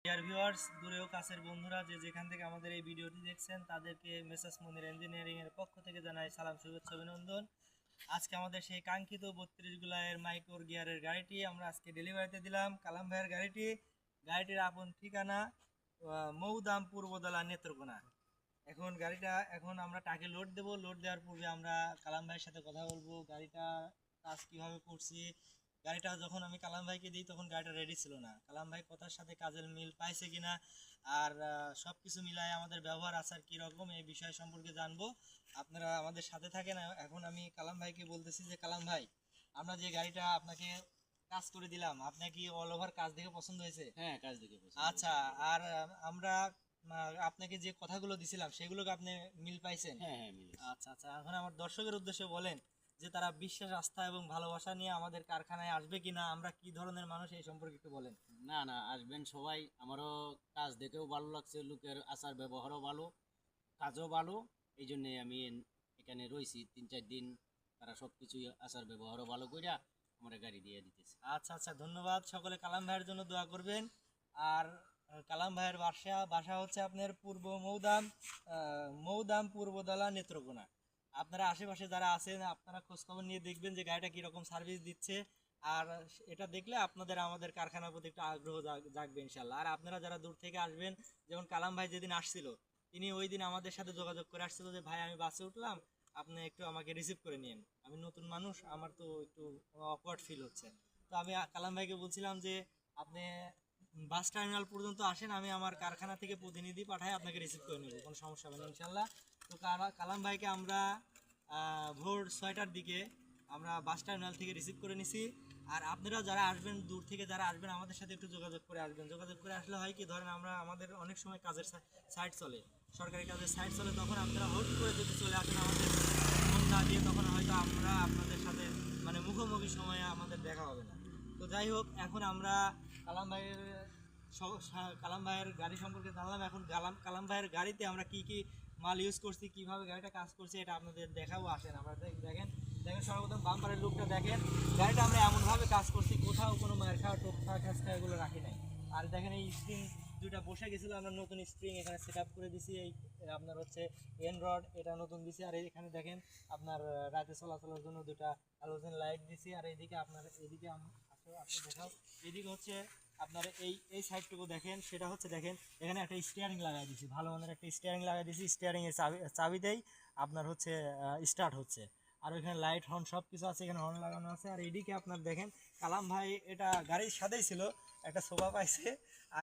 Dear viewers, দূরেও কাছের বন্ধুরা যে যেখান থেকে আমাদের এই ভিডিওটি দেখছেন তাদেরকে মেসার্স মনির ইঞ্জিনিয়ারিং এর পক্ষ থেকে জানাই সালাম, শুভেচ্ছা, অভিনন্দন। আজকে আমাদের সেই কাঙ্ক্ষিত 32 গুলায়ের মাইক্রোর গিয়ারের গাড়িটি আমরা আজকে ডেলিভারিতে দিলাম। কালাম ভাইয়ের গাড়িটির আপন ঠিকানা মৌদাম পূর্বদলা নেত্রকোনা। এখন আমরা টাকে লোড দেব। লোড দেওয়ার পূর্বে আমরা কালাম ভাইয়ের সাথে কথা বলবো গাড়িটা কাজ কিভাবে করছি। গাড়িটা যখন আমি কালাম ভাইকে দিই তখন গাড়িটা রেডি ছিল না। কালাম ভাই কথার সাথে কাজের মিল পাইছে কিনা আর সব কিছু মিলায় আমাদের ব্যবহার আচার কীরকম এই বিষয় সম্পর্কে জানবো। আপনারা আমাদের সাথে থাকেন। এখন আমি কালাম ভাইকে বলতেছি যে কালাম ভাই, আমরা যে গাড়িটা আপনাকে কাজ করে দিলাম, আপনার কি অল ওভার কাজ দেখে পছন্দ হয়েছে? হ্যাঁ, কাজ দেখে পছন্দ আচ্ছা। হয়েছে। আর আমরা আপনাকে যে কথাগুলো দিছিলাম সেগুলোকে আপনি মিল পাইছেন? হ্যাঁ, হ্যাঁ, মিলেছে। আচ্ছা আচ্ছা, এখন আমার দর্শকের উদ্দেশ্যে বলেন যে তারা বিশ্বাস, আস্থা এবং ভালোবাসা নিয়ে আমাদের কারখানায় আসবে কিনা, আমরা কি ধরনের মানুষ এই সম্পর্কে একটু বলেন। না, না, আসবেন সবাই। আমারও কাজ দেখেও ভালো লাগছে, লোকের আচার ব্যবহারও ভালো, কাজও ভালো। এই জন্যে আমি এখানে রয়েছি 3-4 দিন। তারা সব কিছুই আচার ব্যবহারও ভালো কইরা আমার গাড়ি দিয়ে দিতেছে। আচ্ছা আচ্ছা, ধন্যবাদ। সকলে কালাম ভাইয়ের জন্য দোয়া করবেন। আর কালাম ভাইয়ের বাসা হচ্ছে আপনার পূর্ব মৌদাম পূর্বদলা নেত্রকোনা। আপনারা আশেপাশে যারা আছেন আপনারা খোঁজখবর নিয়ে দেখবেন যে গাড়িটা কীরকম সার্ভিস দিচ্ছে। আর এটা দেখলে আপনাদের আমাদের কারখানার প্রতি একটু আগ্রহ জাগবে ইনশাল্লাহ। আর আপনারা যারা দূর থেকে আসবেন, যেমন কালাম ভাই যেদিন আসছিল তিনি ওই দিন আমাদের সাথে যোগাযোগ করে আসছিল যে ভাই আমি বাসে উঠলাম, আপনি একটু আমাকে রিসিভ করে নিন। আমি নতুন মানুষ, আমার তো একটু অকওয়ার্ড ফিল হচ্ছে। তো আমি কালাম ভাইকে বলছিলাম যে আপনি বাস টার্মিনাল পর্যন্ত আসেন, আমি আমার কারখানা থেকে প্রতিনিধি পাঠাই আপনাকে রিসিভ করে নেব, কোনো সমস্যা হবে না ইনশাল্লাহ। তো কালাম ভাইকে আমরা ভোর 6টার দিকে আমরা বাস টার্মিনাল থেকে রিসিভ করে নিছি। আর আপনারা যারা আসবেন, দূর থেকে যারা আসবেন আমাদের সাথে একটু যোগাযোগ করে আসবেন। যোগাযোগ করে আসলে হয় কি, ধরেন আমাদের অনেক সময় কাজের সাইট চলে, সরকারি কাজের সাইট চলে, তখন আপনারা হুট করে যদি চলে আসেন আমাদের ফোন না দিয়ে, তখন হয়তো আমরা আপনাদের সাথে মানে মুখোমুখি সময়ে আমাদের দেখা হবে না। তো যাই হোক, এখন আমরা কালাম ভাইয়ের কালাম ভাইয়ের গাড়ি সম্পর্কে জানলাম। এখন কালাম ভাইয়ের গাড়িতে আমরা কি কি মাল ইউজ করছি, কিভাবে গাড়িটা কাজ করছে এটা আপনাদের দেখাবো। আসেন আমরা দেখেন দেখেন সর্বপ্রথম বাম্পারের লুকটা দেখেন। গাড়িটা আমরা এমনভাবে কাজ করছি, কোথাও কোনো মায়ের খাওয়া, টোপ খাওয়া, খাস খাওয়া এগুলো রাখি নাই। আর দেখেন এই স্প্রিং দুইটা বসে গেছিলো, আমরা নতুন স্প্রিং এখানে সেট আপ করে দিছি। এই আপনার হচ্ছে এন রড, এটা নতুন দিছি। আর এখানে দেখেন আপনার রাতে চলাচলের জন্য দুটা হ্যালোজেন লাইট দিছি। আর এইদিকে আপনার এইদিকে দেখাও, এইদিকে হচ্ছে আপনার এই সাইডটুকু দেখেন, সেটা হচ্ছে দেখেন এখানে একটা স্টিয়ারিং লাগাই দিছি, ভালো মানের একটা স্টিয়ারিং লাগাই দিছি। স্টিয়ারিং এর চাবিতেই আপনার হচ্ছে স্টার্ট হচ্ছে। আর ওইখানে লাইট হর্ন সব কিছু আছে, এখানে হর্ন লাগানো আছে। আর এইদিকে আপনার দেখেন কালাম ভাই এটা গাড়ির সাথেই ছিল, একটা সোফা পাইছে।